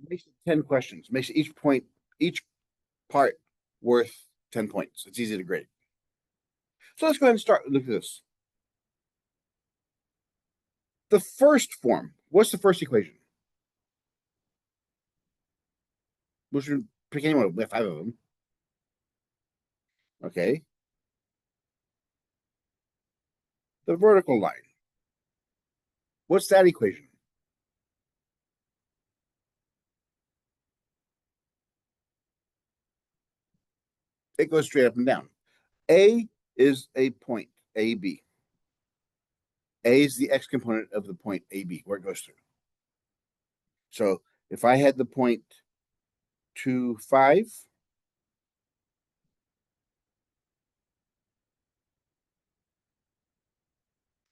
makes it 10 questions. Makes each part worth 10 points. It's easy to grade. So let's go ahead and start. Look at this. The first form. What's the first equation? We should pick anyone. We have 5 of them. Okay. The vertical line. What's that equation? It goes straight up and down. A is a point, AB. A is the x component of the point AB, where it goes through. So if I had the point 2, 5,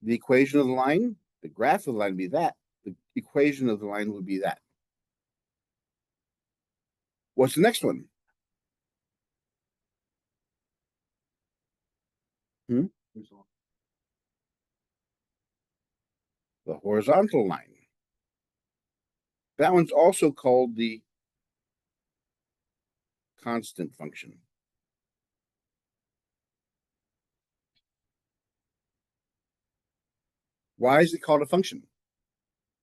the equation of the line, the graph of the line would be that. The equation of the line would be that. What's the next one? The horizontal line. That one's also called the constant function. Why is it called a function?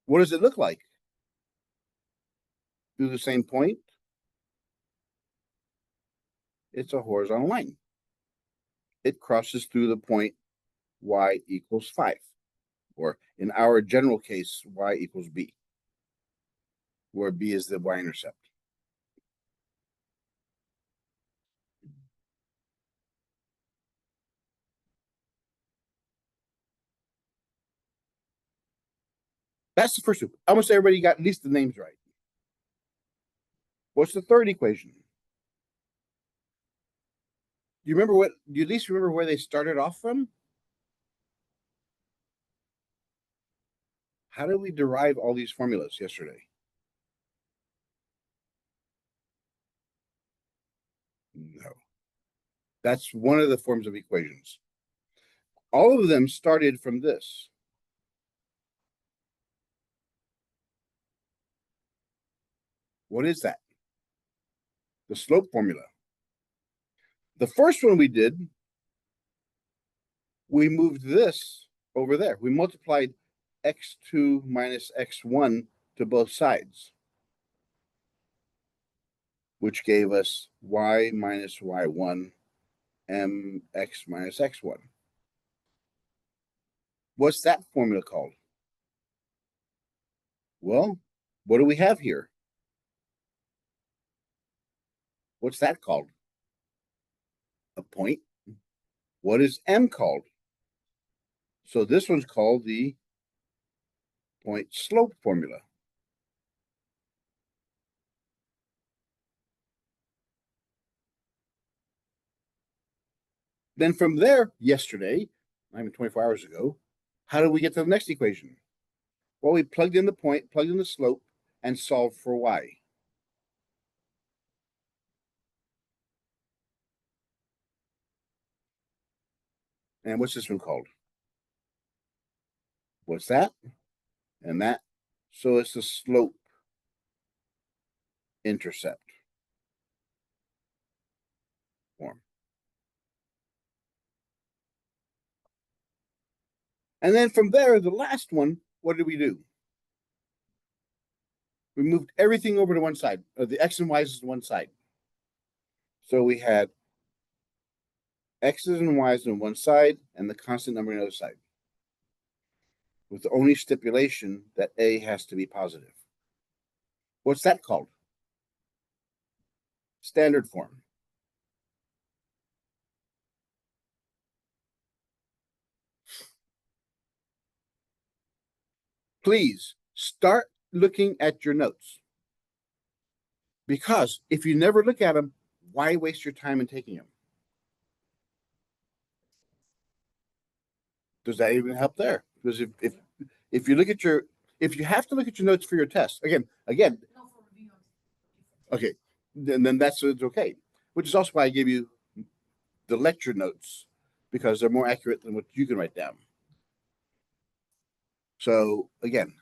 What does it look like? Through the same point? It's a horizontal line. It crosses through the point y equals 5. Or in our general case, y equals b, where b is the y-intercept. That's the first one. Almost everybody got at least the names right. What's the third equation? Do you at least remember where they started off from? How did we derive all these formulas yesterday? No. That's one of the forms of equations. All of them started from this. What is that? The slope formula. The first one we did, we moved this over there. We multiplied x2 minus x1 to both sides, which gave us y minus y1, mx minus x1. What's that formula called? Well, what do we have here? What's that called? A point. What is m called? So this one's called the point slope formula. Then from there, yesterday, I mean 24 hours ago, how did we get to the next equation? Well, we plugged in the point, plugged in the slope, and solved for y. And what's this one called? What's that? And that. So it's the slope intercept form. And then from there, the last one, what did we do? We moved everything over to one side. The x and y's is one side. So we had x's and y's on one side and the constant number on the other side, with the only stipulation that a has to be positive. What's that called? Standard form. Please start looking at your notes, because if you never look at them, why waste your time in taking them? Does that even help there? Because if you look at your, if you have to look at your notes for your test, again, okay, then that's it's okay. Which is also why I gave you the lecture notes, because they're more accurate than what you can write down. So again,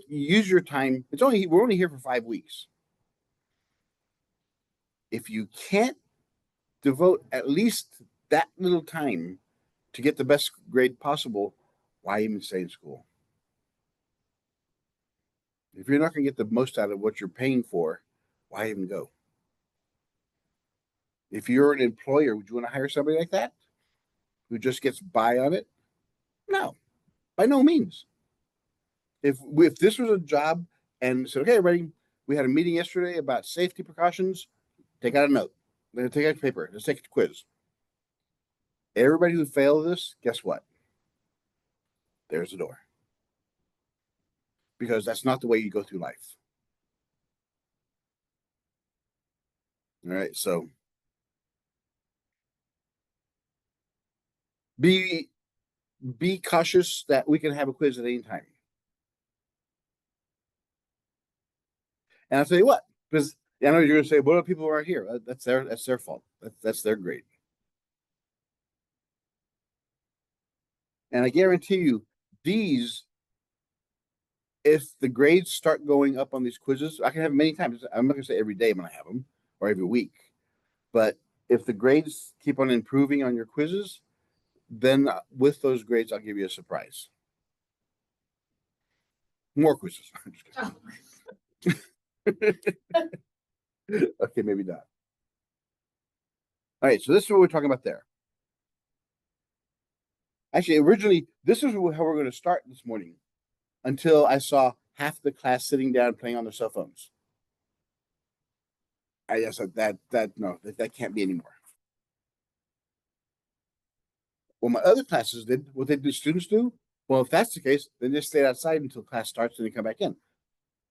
use your time. We're only here for 5 weeks. If you can't devote at least that little time to get the best grade possible, why even stay in school? If you're not going to get the most out of what you're paying for, why even go? If you're an employer, would you want to hire somebody like that who just gets by on it? No, by no means. If this was a job and said, okay, everybody, we had a meeting yesterday about safety precautions, take out a note. Then take out a paper. Let's take a quiz. Everybody who failed this, guess what? There's the door. Because that's not the way you go through life. All right, so be cautious that we can have a quiz at any time. And I'll tell you what, because I know you're going to say, "What if people aren't here?" That's their fault. That's their grade. And I guarantee you, these, if the grades start going up on these quizzes, I can have them many times. I'm not going to say every day I'm going to have them or every week, but if the grades keep on improving on your quizzes, then with those grades, I'll give you a surprise. More quizzes. Okay, maybe not. All right, so this is what we're talking about there. Actually, originally, this is how we're going to start this morning until I saw half the class sitting down playing on their cell phones. I just said that can't be anymore. Well, my other classes did what the students do. Well, if that's the case, then just stay outside until class starts and then come back in.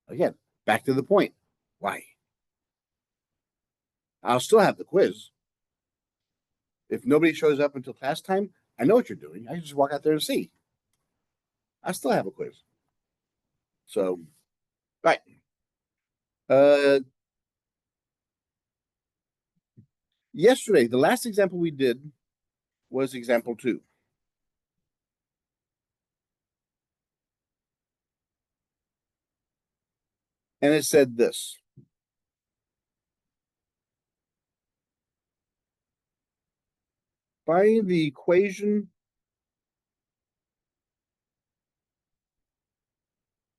Again, back to the point. Why? I'll still have the quiz. If nobody shows up until class time, I know what you're doing. I can just walk out there and see. I still have a quiz. So, right. Yesterday, the last example we did was example 2. And it said this. Find the equation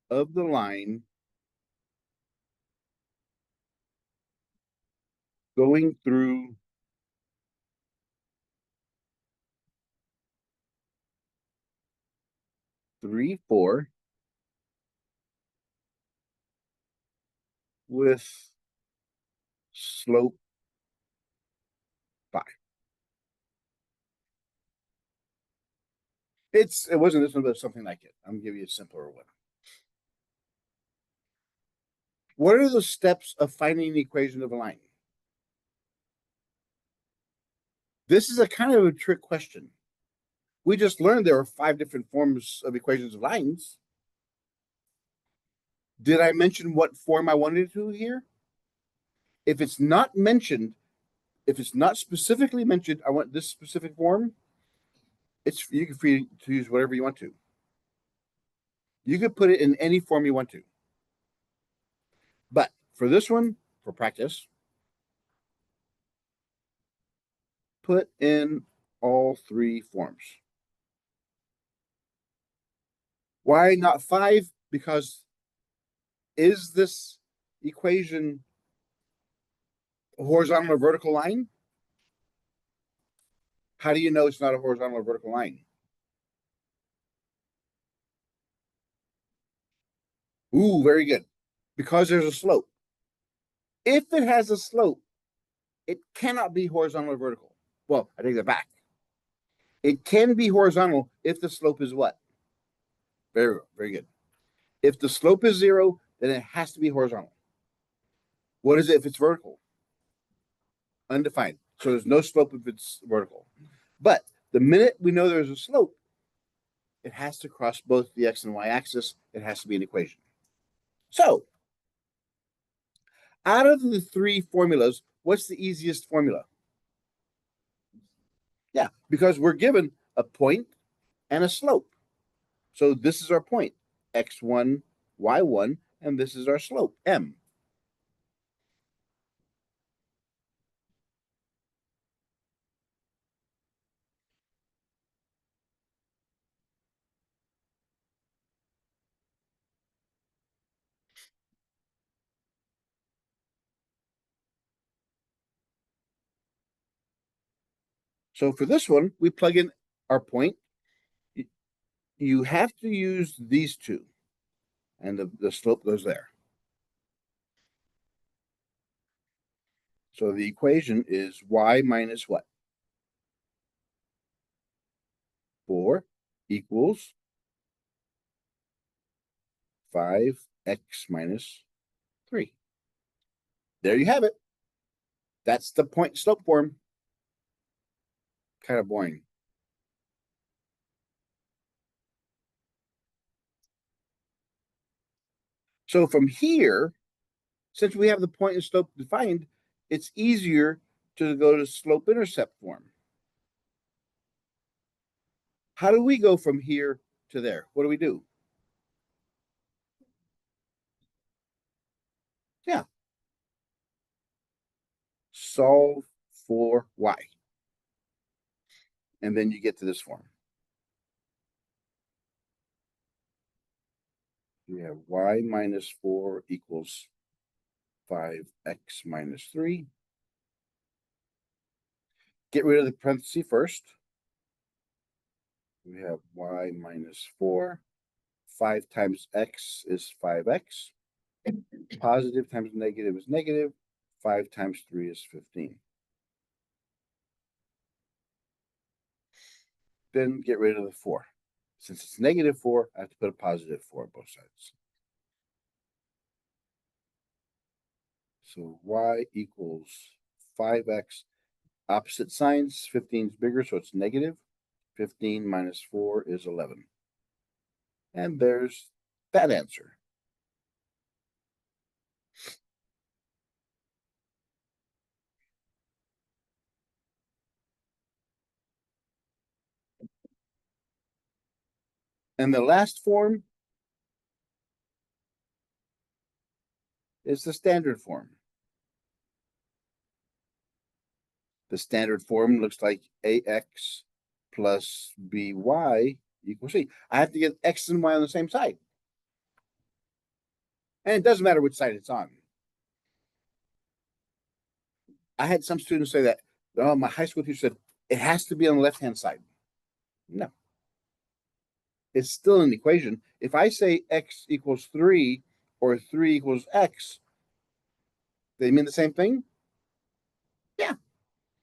of the line going through three, 4 with slope 5. It wasn't this one, but something like it. I'm gonna give you a simpler one. What are the steps of finding the equation of a line? This is a kind of a trick question. We just learned there are 5 different forms of equations of lines. Did I mention what form I wanted to here? If it's not mentioned, if it's not specifically mentioned, I want this specific form, you can free to use whatever you want to. You could put it in any form you want to. But for this one, for practice, put in all 3 forms. Why not 5? Because is this equation a horizontal or vertical line? How do you know it's not a horizontal or vertical line? Ooh, very good. Because there's a slope. If it has a slope, it cannot be horizontal or vertical. Well, I take that back. It can be horizontal if the slope is what? Very, very good. If the slope is 0, then it has to be horizontal. What is it if it's vertical? Undefined. So there's no slope if it's vertical. But the minute we know there's a slope, it has to cross both the x and y axis. It has to be an equation. So, out of the 3 formulas, what's the easiest formula? Yeah, because we're given a point and a slope. So this is our point, x1 y1, and this is our slope, m. So for this one, we plug in our point. You have to use these two, and the slope goes there. So the equation is y minus what? 4 equals 5x minus 3. There you have it. That's the point slope form. Kind of boring. So from here, since we have the point and slope defined, it's easier to go to slope intercept form. How do we go from here to there? What do we do? Yeah. Solve for y. And then you get to this form. We have y minus 4 equals 5x minus 3. Get rid of the parenthesis first. We have y minus 4. 5 times x is 5x. Positive times negative is negative. 5 times 3 is 15. Then get rid of the 4. Since it's negative 4, I have to put a positive 4 on both sides. So y equals 5x. Opposite signs, 15 is bigger, so it's negative. 15 minus 4 is 11. And there's that answer. And the last form is the standard form. The standard form looks like ax plus by equals c. I have to get x and y on the same side. And it doesn't matter which side it's on. I had some students say that, oh, my high school teacher said, it has to be on the left-hand side. No. It's still an equation. If I say x equals 3 or 3 equals x, they mean the same thing? Yeah.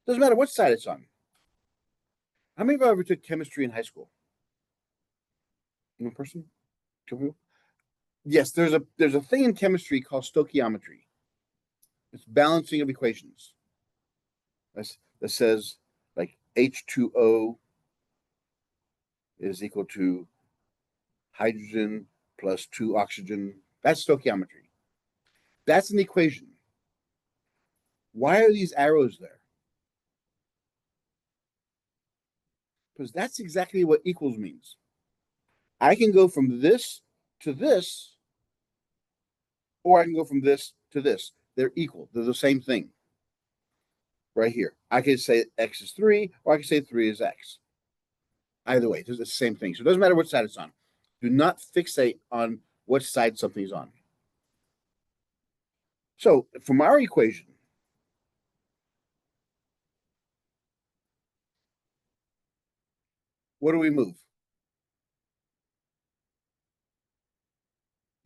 Doesn't matter what side it's on. How many of you ever took chemistry in high school? One person? Two people? Yes, there's a thing in chemistry called stoichiometry. It's balancing of equations. That says like H2O is equal to hydrogen plus 2 oxygen. That's stoichiometry. That's an equation. Why are these arrows there? Because that's exactly what equals means. I can go from this to this, or I can go from this to this. They're equal. They're the same thing. Right here. I can say x is 3, or I can say 3 is x. Either way, it's the same thing. So it doesn't matter which side it's on. Do not fixate on which side something's on. So from our equation, what do we move?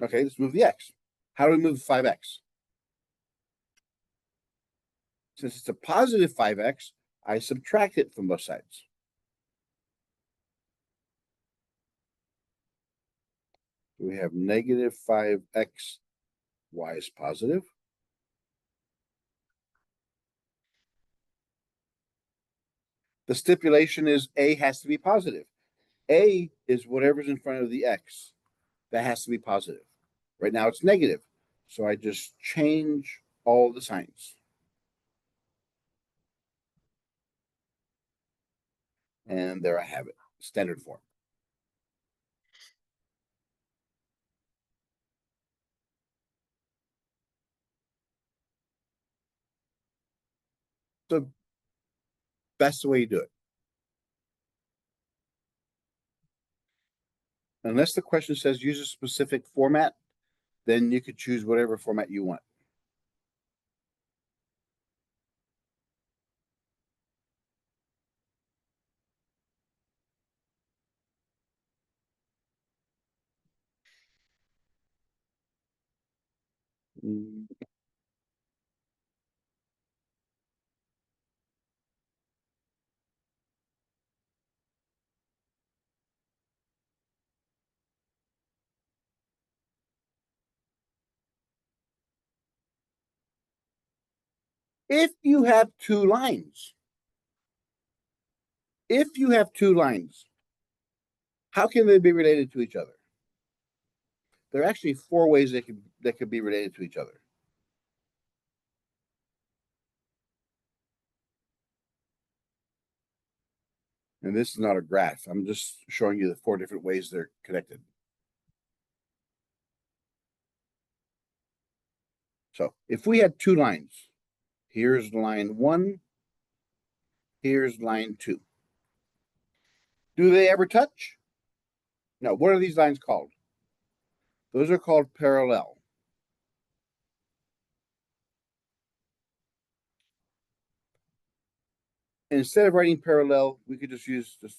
Okay, let's move the x. How do we move 5x? Since it's a positive 5x, I subtract it from both sides. We have negative 5x, y is positive. The stipulation is a has to be positive. A is whatever's in front of the x. That has to be positive. Right now it's negative. So I just change all the signs. And there I have it, standard form. So that's the way you do it. Unless the question says use a specific format, then you could choose whatever format you want. If you have two lines, how can they be related to each other? There are actually four ways that could be related to each other. And this is not a graph. I'm just showing you the four different ways they're connected. So if we had two lines, here's line 1, here's line 2. Do they ever touch? No. What are these lines called? Those are called parallel. Instead of writing parallel, we could just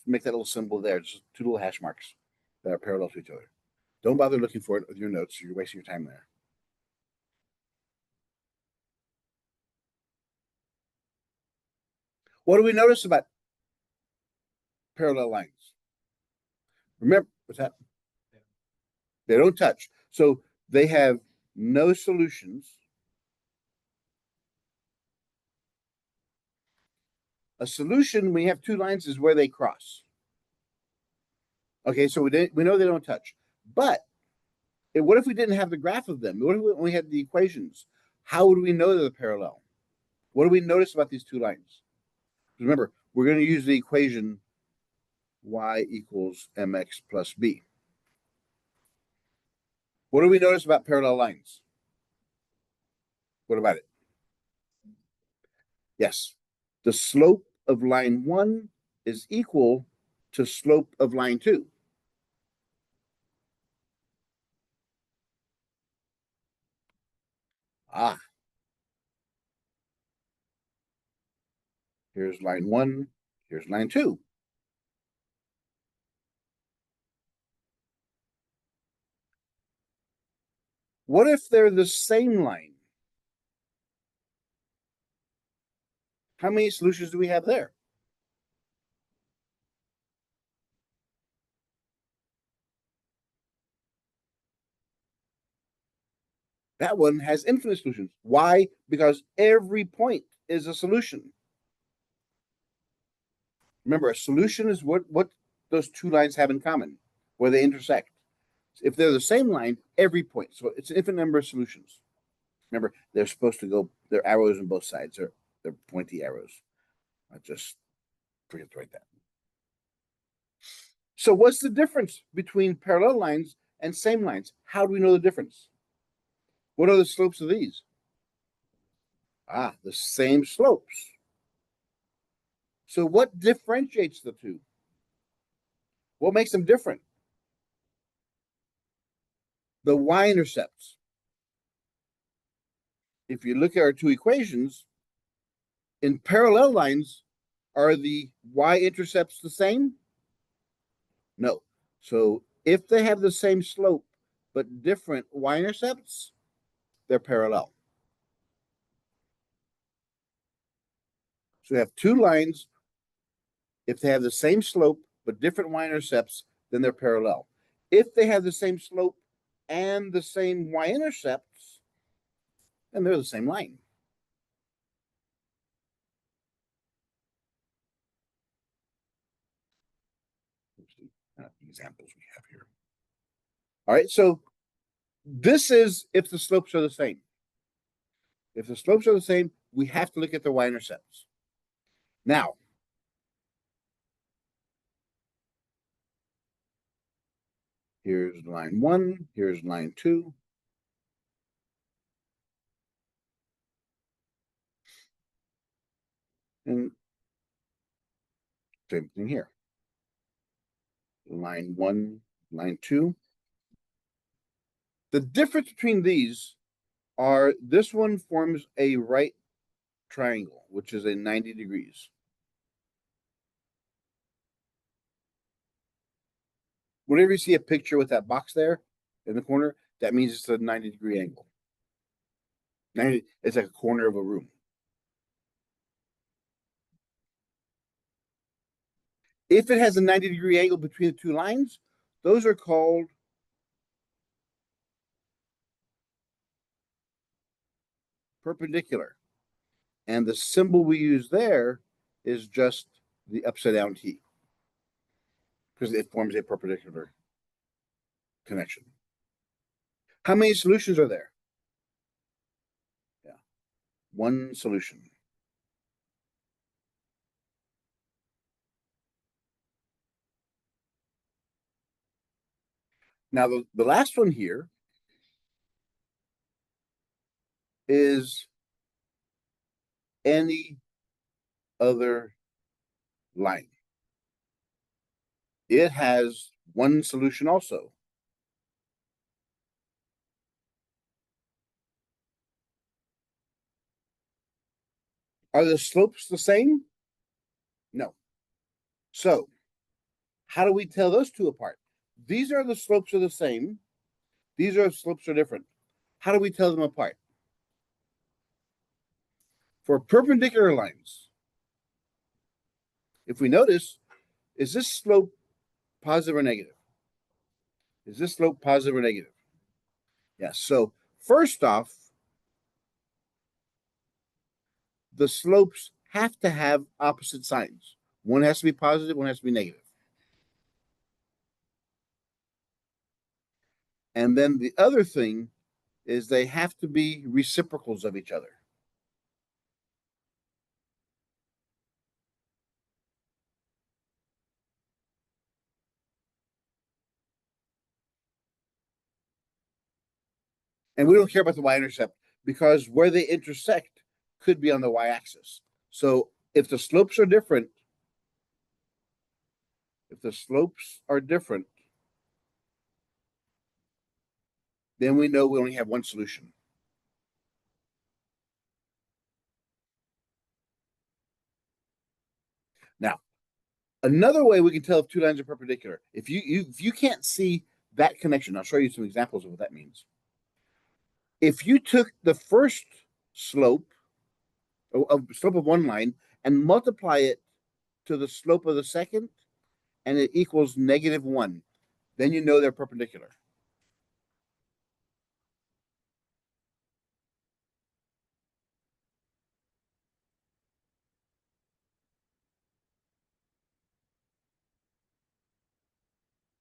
make that little symbol there, just two little hash marks that are parallel to each other. Don't bother looking for it with your notes. You're wasting your time there. What do we notice about parallel lines? Remember, what's that? They don't touch. So they have no solutions. A solution, when you have two lines, is where they cross. Okay, so we know they don't touch. But what if we didn't have the graph of them? What if we only had the equations? How would we know they're parallel? What do we notice about these two lines? Remember, we're going to use the equation y equals mx plus b. What do we notice about parallel lines? What about it? Yes. The slope of line 1 is equal to slope of line 2. Ah. Here's line 1. Here's line 2. What if they're the same line? How many solutions do we have there? That one has infinite solutions. Why? Because every point is a solution. Remember, a solution is what those two lines have in common, where they intersect. If they're the same line, every point. So it's an infinite number of solutions. Remember, they're supposed to go, they're arrows on both sides. They're pointy arrows. I just forget to write that. So what's the difference between parallel lines and same lines? How do we know the difference? What are the slopes of these? Ah, the same slopes. So what differentiates the two? What makes them different? The y-intercepts. If you look at our two equations, in parallel lines, are the y-intercepts the same? No. So if they have the same slope but different y-intercepts, they're parallel. So we have two lines. If they have the same slope but different y-intercepts, then they're parallel. If they have the same slope and the same y-intercepts, then they're the same line. Examples we have here. All right, so this is if the slopes are the same. If the slopes are the same, we have to look at the y-intercepts. Now, here's line 1, here's line 2. And same thing here. Line 1, line 2. The difference between these are this one forms a right triangle, which is a 90 degrees. Whenever you see a picture with that box there in the corner, that means it's a 90-degree angle. 90, it's like a corner of a room. If it has a 90-degree angle between the two lines, those are called perpendicular. And the symbol we use there is just the upside down T, because it forms a perpendicular connection. How many solutions are there? Yeah, one solution. Now, the last one here is any other line. It has one solution also. Are the slopes the same? No. So, how do we tell those two apart? These are the slopes are the same. These are slopes are different. How do we tell them apart? For perpendicular lines, if we notice, is this slope positive or negative? Is this slope positive or negative? Yes. So first off, the slopes have to have opposite signs. One has to be positive, one has to be negative. And then the other thing is they have to be reciprocals of each other. And we don't care about the y-intercept because where they intersect could be on the y-axis. So if the slopes are different, then we know we only have one solution. Now, another way we can tell if two lines are perpendicular, if you can't see that connection, I'll show you some examples of what that means. If you took the first slope of one line and multiply it to the slope of the second, and it equals -1, then you know they're perpendicular.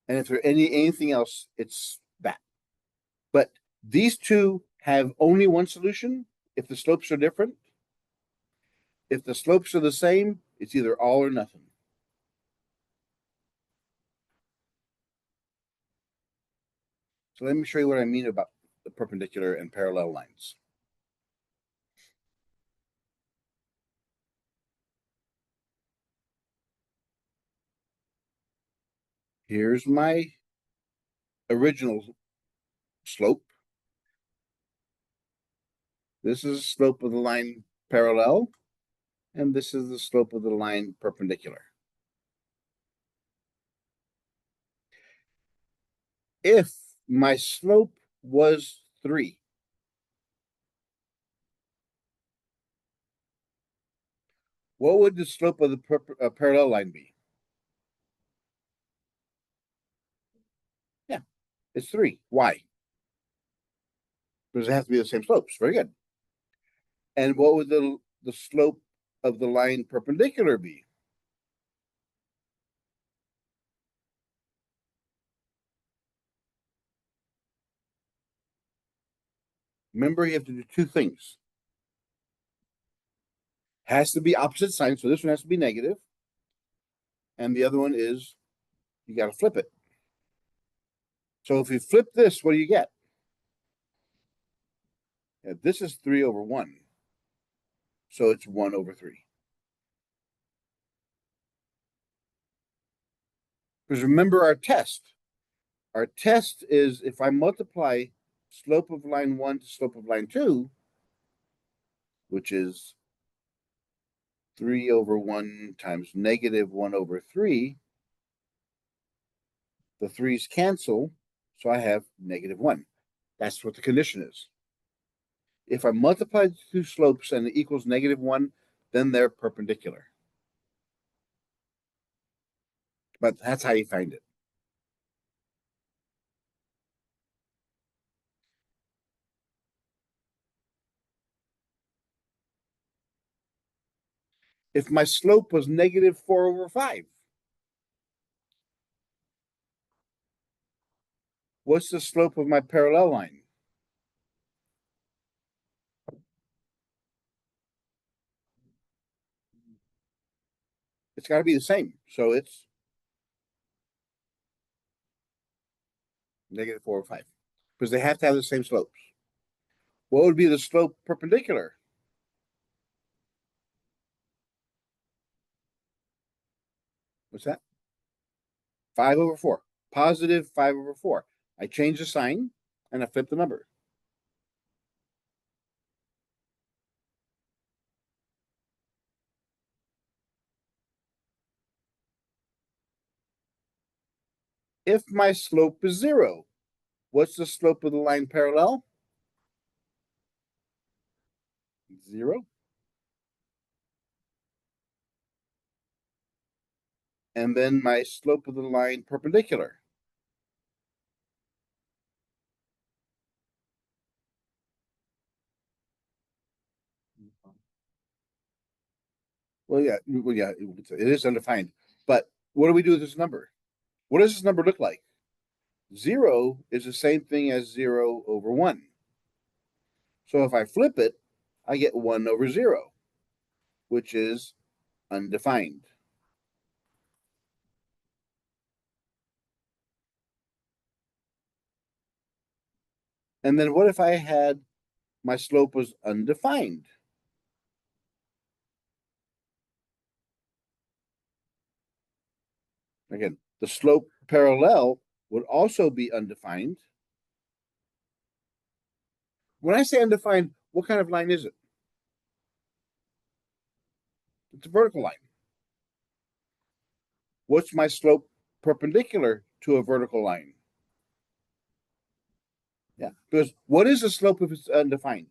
And if there's anything else, it's that. But these two have only one solution if the slopes are different. If the slopes are the same, it's either all or nothing. So let me show you what I mean about the perpendicular and parallel lines. Here's my original slope. This is the slope of the line parallel, and this is the slope of the line perpendicular. If my slope was 3, what would the slope of the parallel line be? Yeah, it's 3. Why? Because it has to be the same slopes. Very good. And what would the slope of the line perpendicular be? Remember, you have to do two things. Has to be opposite signs, so this one has to be negative. And the other one is you got to flip it. So if you flip this, what do you get? Yeah, this is 3/1. So it's 1/3. Because remember our test. Our test is if I multiply slope of line 1 to slope of line 2, which is 3 over 1 times negative 1 over 3, the 3's cancel, so I have negative 1. That's what the condition is. If I multiply the two slopes and it equals negative 1, then they're perpendicular. But that's how you find it. If my slope was negative 4 over 5, what's the slope of my parallel line? It's got to be the same. So it's negative 4 over 5 because they have to have the same slopes. What would be the slope perpendicular? What's that? 5 over 4. Positive 5 over 4. I change the sign and I flip the number. If my slope is 0, what's the slope of the line parallel? 0. And then my slope of the line perpendicular. Well, yeah, it is undefined. But what do we do with this number? What does this number look like? 0 is the same thing as 0 over 1. So if I flip it, I get 1 over 0, which is undefined. And then what if I had my slope was undefined? Again, the slope parallel would also be undefined. When I say undefined, what kind of line is it? It's a vertical line. What's my slope perpendicular to a vertical line? Yeah, because what is the slope if it's undefined?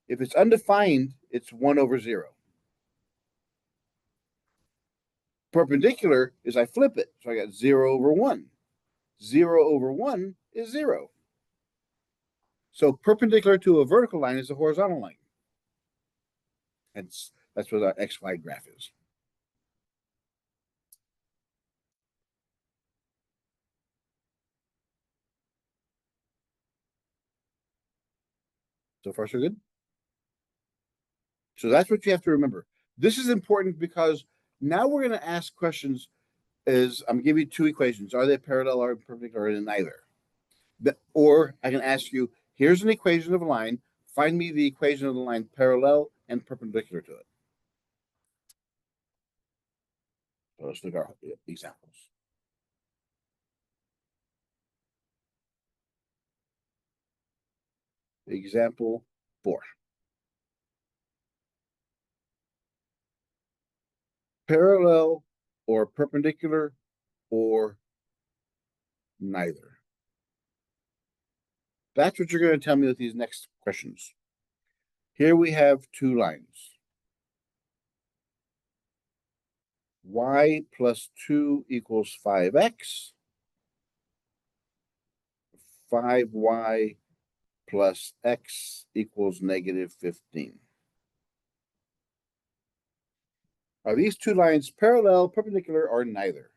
If it's undefined, it's 1 over 0. Perpendicular is I flip it, so I got 0 over 1. 0 over 1 is 0. So perpendicular to a vertical line is a horizontal line. That's what our XY graph is. So far, so good. So that's what you have to remember. This is important because now we're going to ask questions. Is I'm giving you two equations. Are they parallel or perpendicular or neither? Or I can ask you, here's an equation of a line. Find me the equation of the line parallel and perpendicular to it. So let's look at our examples. Example 4. Parallel or perpendicular or neither. That's what you're going to tell me with these next questions. Here we have two lines. Y plus 2 equals 5x. 5y plus x equals negative 15. Are these two lines parallel, perpendicular, or neither?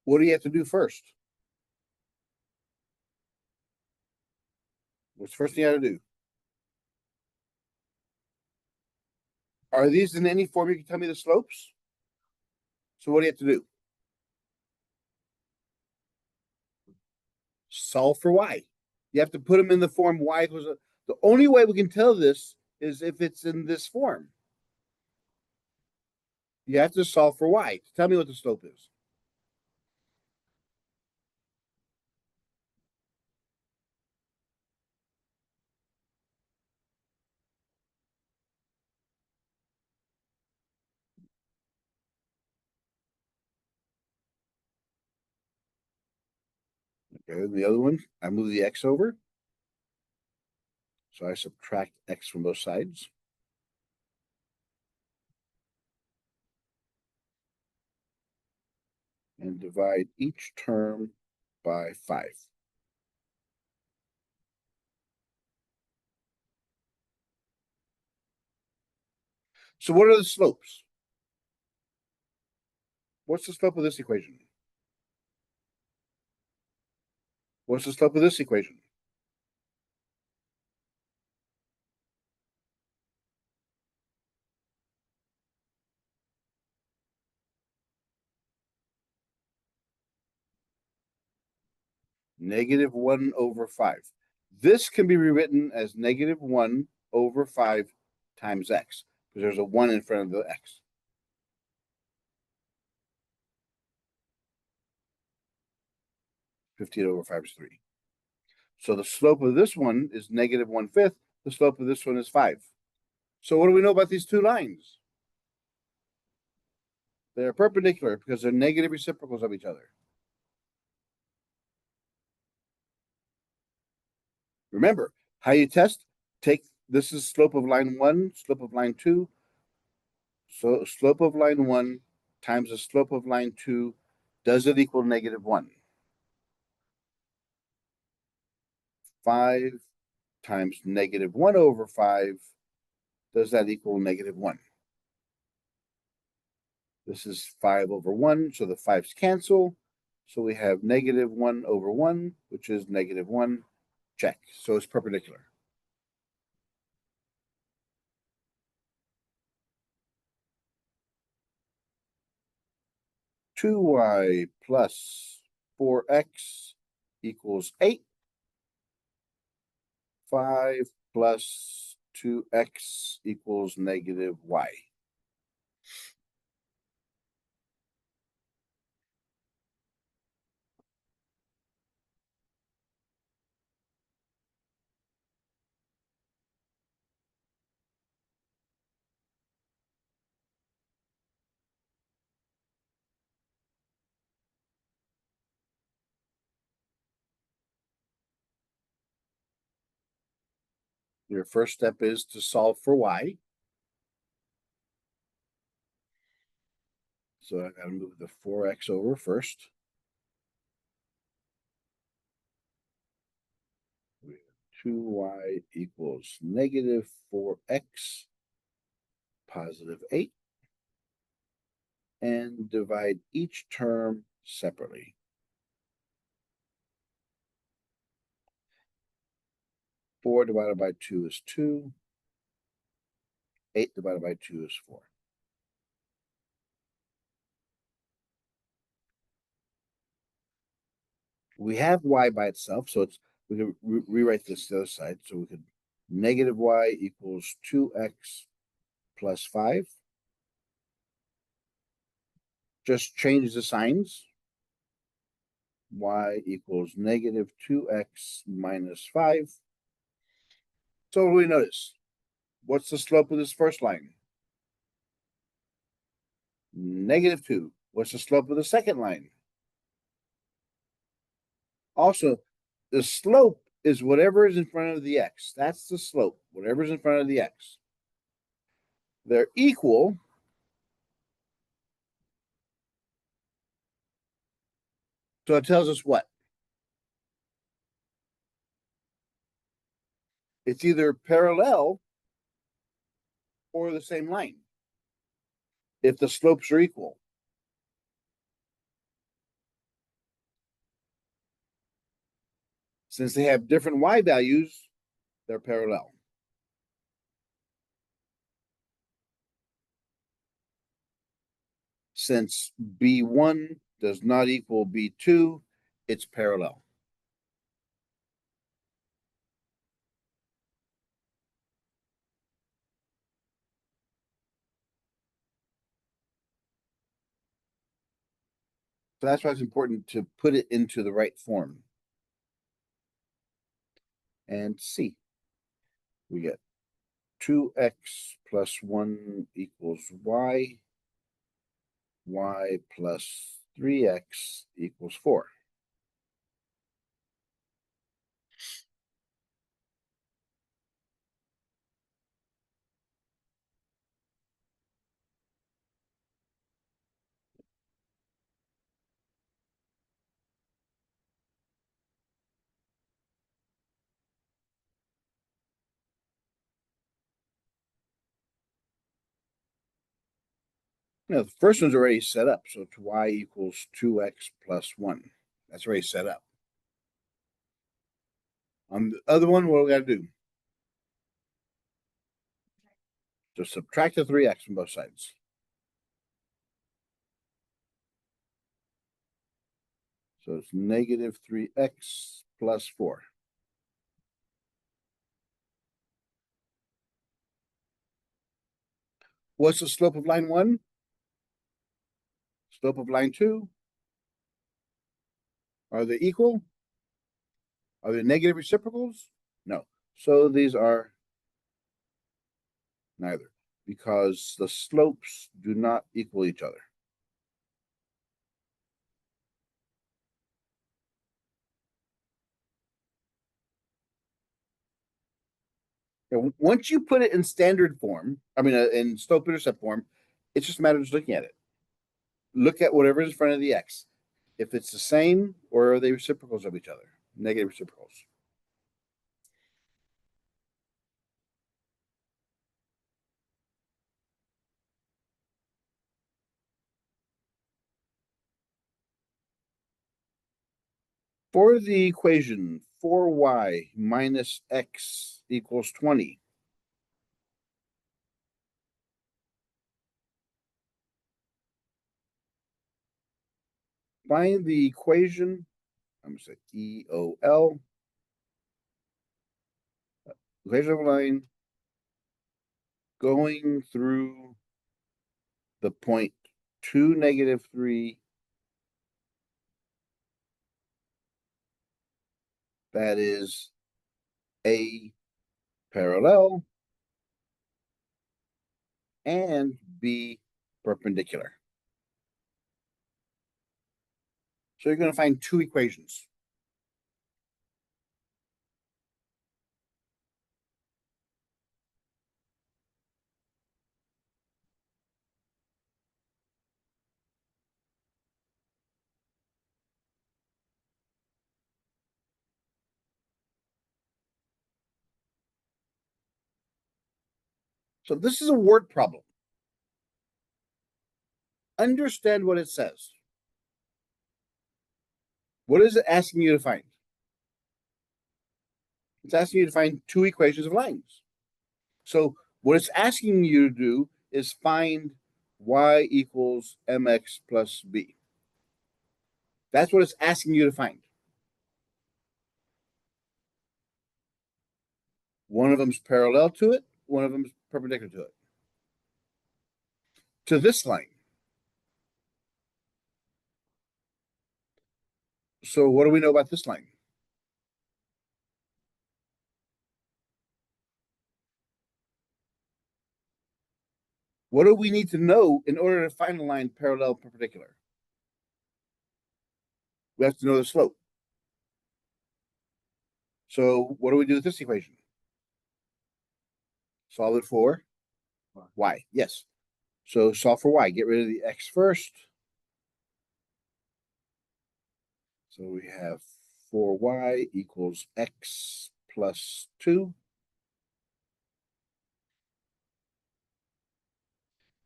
What do you have to do first? What's the first thing you have to do? Are these in any form you can tell me the slopes? So what do you have to do? Solve for y. You have to put them in the form y equals the only way we can tell this is if it's in this form. You have to solve for y. Tell me what the slope is. Okay, and the other one, I move the x over. So I subtract x from both sides. And divide each term by 5. So what are the slopes? What's the slope of this equation? What's the slope of this equation? Negative 1 over 5. This can be rewritten as negative 1 over 5 times x, because there's a 1 in front of the x. (15 over 5 is 3). So the slope of this one is negative 1/5. The slope of this one is 5. So what do we know about these two lines? They're perpendicular because they're negative reciprocals of each other. Remember, how you test? Take this is slope of line 1, slope of line 2. So slope of line 1 times the slope of line 2, does it equal negative 1? 5 times negative 1 over 5, does that equal negative 1? This is 5 over 1, so the 5's cancel. So we have negative 1 over 1, which is negative 1. Check. So it's perpendicular. Two y plus 4x equals 8. 5 plus 2x equals negative y. Your first step is to solve for y. So I got to move the 4x over first. 2y equals negative 4x positive 8. And divide each term separately. 4 divided by 2 is 2. 8 divided by 2 is 4. We have y by itself, so we can rewrite this to the other side. So we could negative y equals 2x plus 5. Just change the signs. Y equals negative 2x minus 5. So what do we notice? What's the slope of this first line? Negative 2. What's the slope of the second line? Also, the slope is whatever is in front of the x. That's the slope, whatever's in front of the x. They're equal. So it tells us what? It's either parallel or the same line if the slopes are equal. Since they have different y values, they're parallel. Since B1 does not equal B2, it's parallel. So that's why it's important to put it into the right form. And C, we get 2x plus 1 equals y, y plus 3x equals 4. The first one's already set up. So it's y equals 2x plus 1. That's already set up. On the other one, what do we got to do? Just subtract the 3x from both sides. So it's negative 3x plus 4. What's the slope of line 1? Slope of line 2? Are they equal? Are they negative reciprocals? No. So these are neither, because the slopes do not equal each other. And once you put it in standard form, in slope-intercept form, it's just a matter of just looking at it. Look at whatever is in front of the x. If it's the same, or are they reciprocals of each other? Negative reciprocals. For the equation 4y minus x equals 20, find the equation, I'm going to say EOL, equation of a line going through the point 2, negative 3, that is A parallel and B perpendicular. So you're going to find two equations. So this is a word problem. Understand what it says. What is it asking you to find? It's asking you to find two equations of lines. So what it's asking you to do is find y equals mx plus b. That's what it's asking you to find. One of them's parallel to it, one of them's perpendicular to it. To this line. So what do we know about this line? What do we need to know in order to find a line parallel perpendicular? We have to know the slope. So what do we do with this equation? Solve it for y. Yes. So solve for y. Get rid of the x first. So we have 4y equals x plus 2.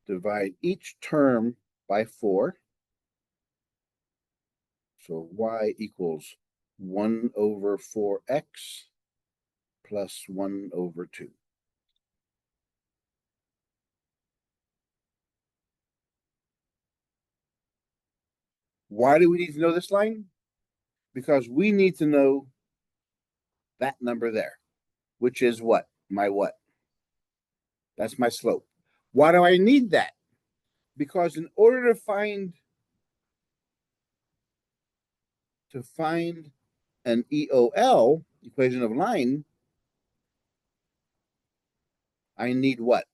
Divide each term by 4. So y equals 1 over 4x plus 1 over 2. Why do we need to know this line? Because we need to know that number there, which is what? My what? That's my slope. Why do I need that? Because in order to find an EOL, equation of line, I need what?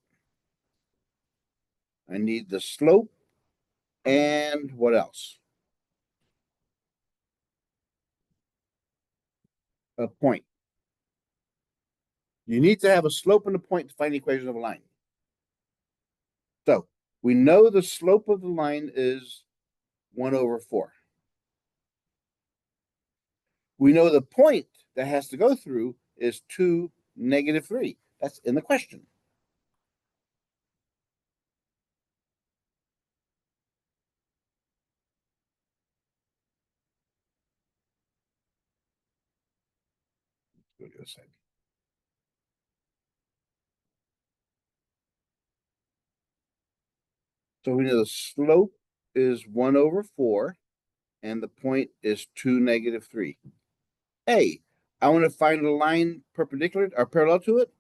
I need the slope and what else? A point. You need to have a slope and a point to find the equation of a line. So we know the slope of the line is 1 over 4. We know the point that has to go through is 2, -3. That's in the question. Let's go to the other side. So we know the slope is 1 over 4, and the point is 2, -3. A, I want to find a line perpendicular or parallel to it,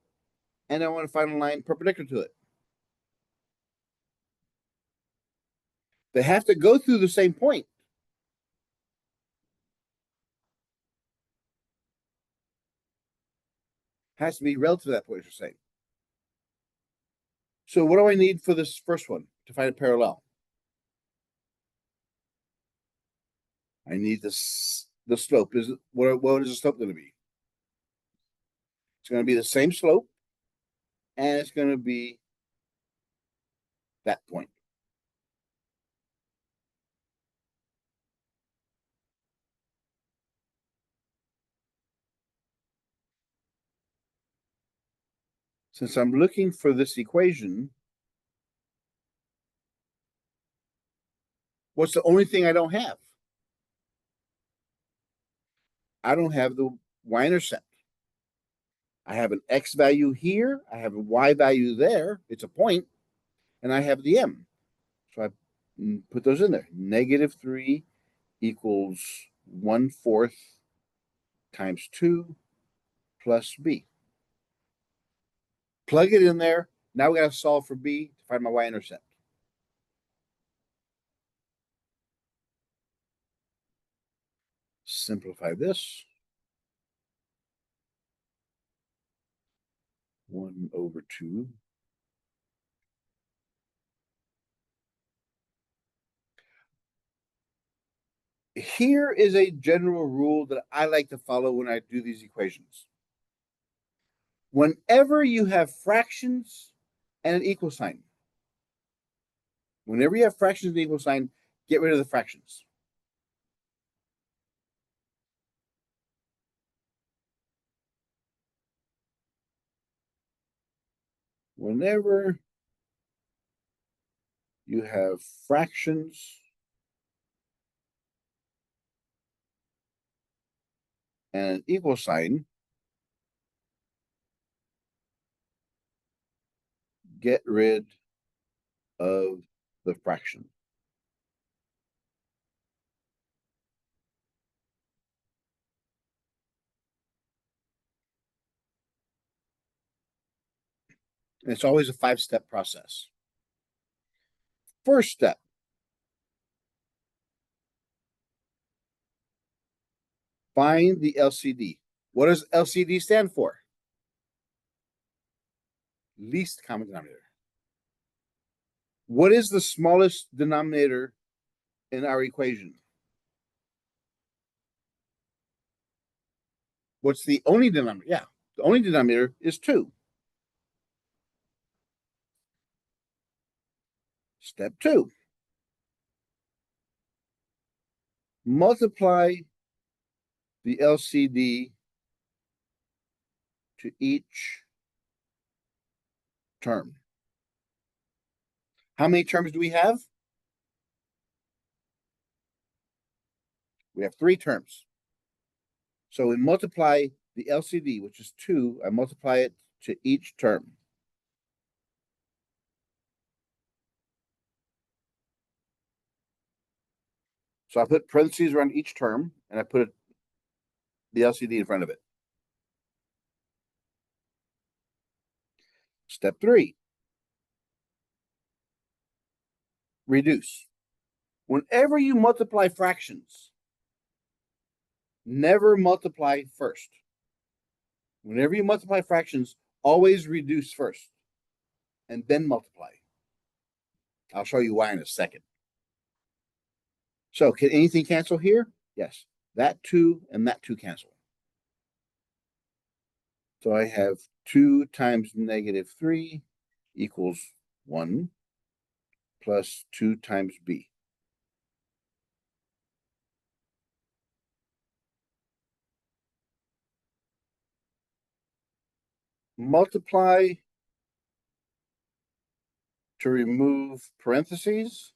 and I want to find a line perpendicular to it. They have to go through the same point. Has to be relative to that point, you're saying. So what do I need for this first one to find a parallel? I need the slope. What is the slope going to be? It's going to be the same slope, and it's going to be that point. Since I'm looking for this equation, what's the only thing I don't have? I don't have the y-intercept. I have an x value here. I have a y value there. It's a point, and I have the m. So I put those in there. -3 equals 1/4 times 2 plus b. Plug it in there. Now we got to solve for b to find my y-intercept. Simplify this. 1 over 2. Here is a general rule that I like to follow when I do these equations. Whenever you have fractions and an equal sign, whenever you have fractions and an equal sign, get rid of the fractions. Whenever you have fractions and an equal sign, get rid of the fraction. And it's always a 5-step process. First step, find the LCD. What does LCD stand for? Least common denominator. What is the smallest denominator in our equation? What's the only denominator? Yeah, the only denominator is 2. Step 2. Multiply the LCD to each term. How many terms do we have? We have 3 terms. So we multiply the LCD, which is 2, I multiply it to each term. So I put parentheses around each term, and I put the LCD in front of it. Step 3, reduce. Whenever you multiply fractions, never multiply first. Whenever you multiply fractions, always reduce first and then multiply. I'll show you why in a second. So can anything cancel here? Yes. That 2 and that 2 cancel. So I have 2 times -3 equals 1 plus 2 times b. Multiply to remove parentheses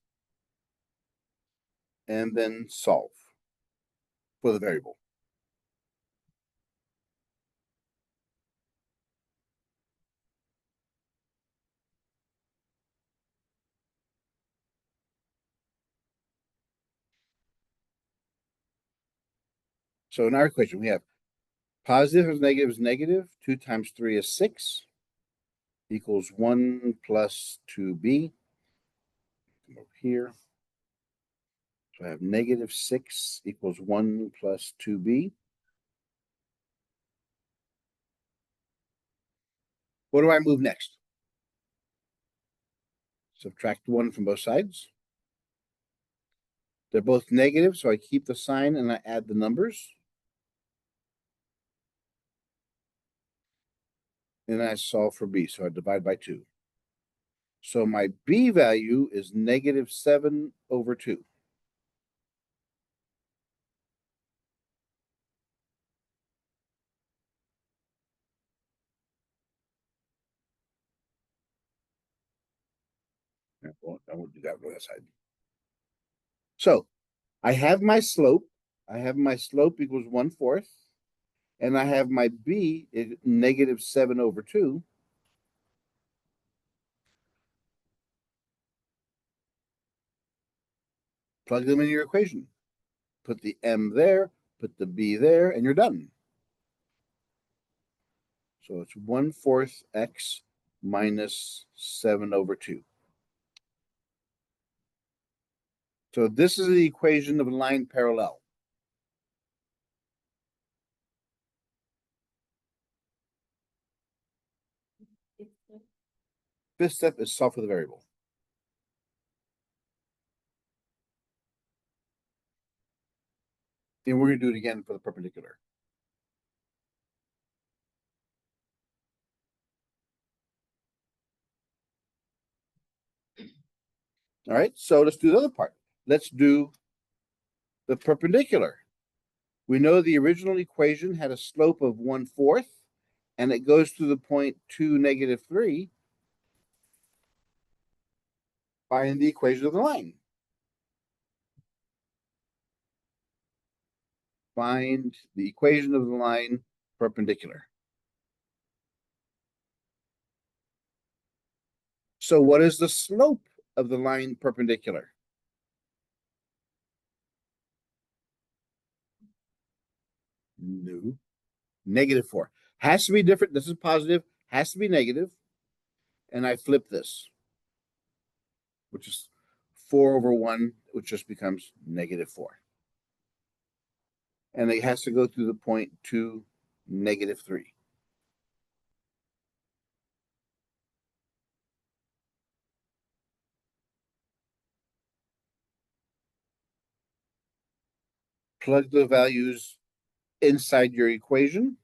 and then solve for the variable. So in our equation, we have positive is negative. 2 times 3 is 6 equals 1 plus 2b. Come over here. So I have -6 equals 1 plus 2b. What do I move next? Subtract 1 from both sides. They're both negative, so I keep the sign and I add the numbers. And I solve for b, so I divide by 2. So my b value is -7/2. I won't do that on that side. So I have my slope. I have my slope equals 1/4. And I have my b is -7/2. Plug them in your equation. Put the m there, put the b there, and you're done. So it's 1/4 x minus 7/2. So this is the equation of a line parallel. Fifth step is solve for the variable. And we're going to do it again for the perpendicular. All right, so let's do the other part. Let's do the perpendicular. We know the original equation had a slope of 1/4, and it goes to the point 2, -3. Find the equation of the line. Find the equation of the line perpendicular. So what is the slope of the line perpendicular? No. -4. Has to be different. This is positive. Has to be negative. And I flip this, which is 4/1, which just becomes -4. And it has to go through the point 2, -3. Plug the values inside your equation.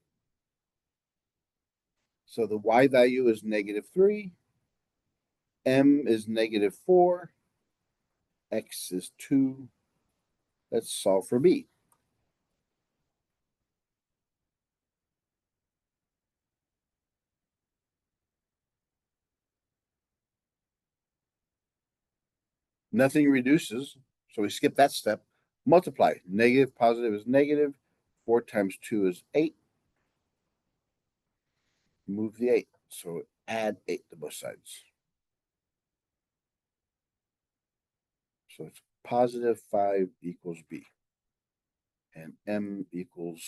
So the y value is -3, m is -4, x is 2. Let's solve for b. Nothing reduces, so we skip that step. Multiply. Negative, positive is negative. 4 times 2 is 8. Move the 8. So add 8 to both sides. So it's positive 5 equals B. And M equals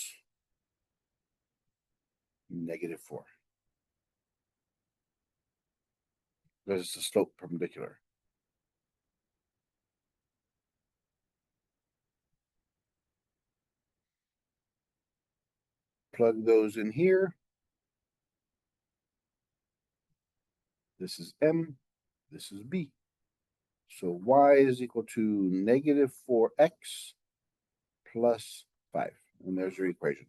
negative 4. Because it's the slope perpendicular. Plug those in here. This is M. This is B. So y is equal to negative 4x plus 5. And there's your equation.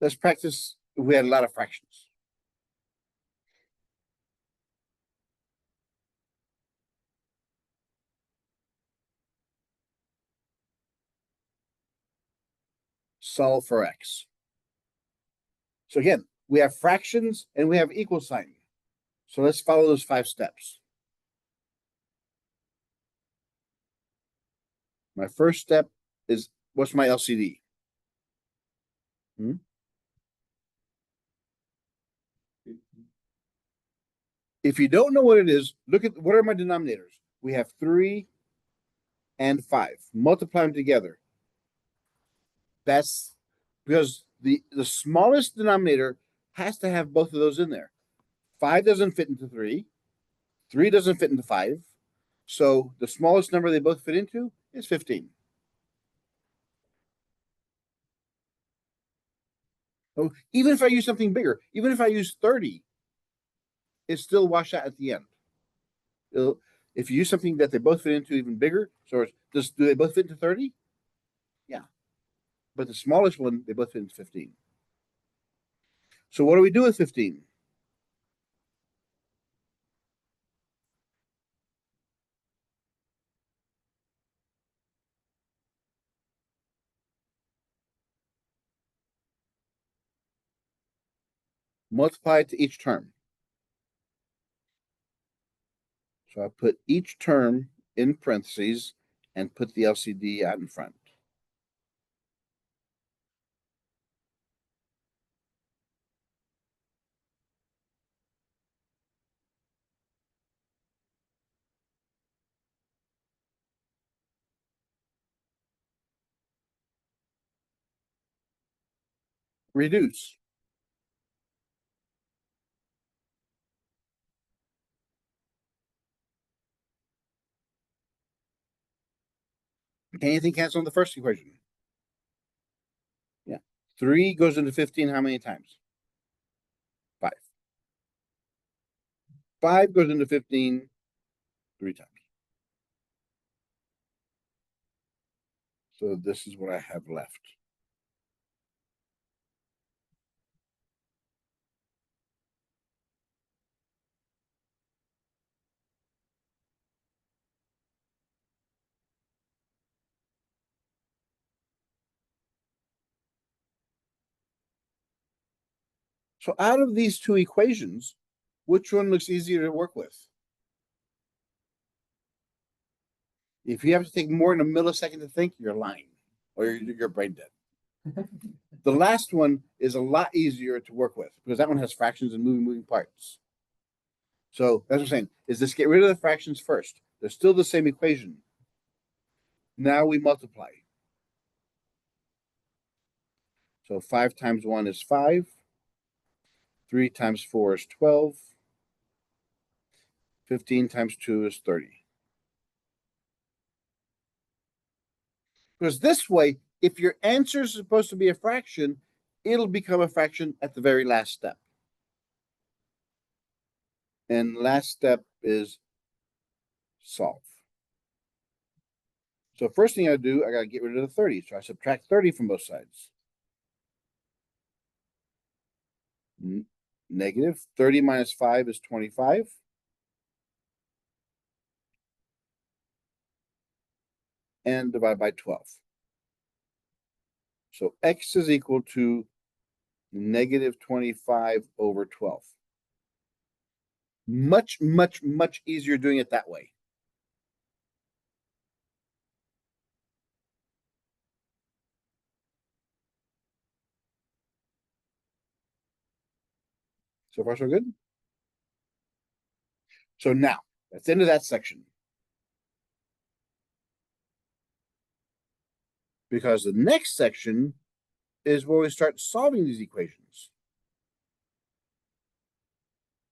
Let's practice. We had a lot of fractions. Solve for x. So again, we have fractions and we have equal sign. So let's follow those 5 steps. My first step is, what's my LCD? If you don't know what it is, look at what are my denominators. We have 3 and 5. Multiply them together. That's because the smallest denominator has to have both of those in there. 5 doesn't fit into 3. 3 doesn't fit into 5. So the smallest number they both fit into is 15. So even if I use something bigger, even if I use 30, it's still wash out at the end. If you use something that they both fit into even bigger, so do they both fit into 30? Yeah. But the smallest one, they both fit into 15. So what do we do with 15? Multiply it to each term. So I put each term in parentheses and put the LCD out in front. Reduce. Can anything cancel in the first equation? Yeah. 3 goes into 15 how many times? 5. 5 goes into 15 3 times. So this is what I have left. So out of these two equations, which one looks easier to work with? If you have to take more than a millisecond to think, you're lying or you're brain dead. The last one is a lot easier to work with because that one has fractions and moving parts. So that's what I'm saying, is just get rid of the fractions first. They're still the same equation. Now we multiply. So 5 times 1 is 5. 3 times 4 is 12. 15 times 2 is 30. Because this way, if your answer is supposed to be a fraction, it'll become a fraction at the very last step. And last step is solve. So first thing I do, I got to get rid of the 30. So I subtract 30 from both sides. negative 30 minus 5 is 25. And divide by 12. So x is equal to negative 25 over 12. Much, much, much easier doing it that way. So far, so good. So now, that's the end of that section. Because the next section is where we start solving these equations.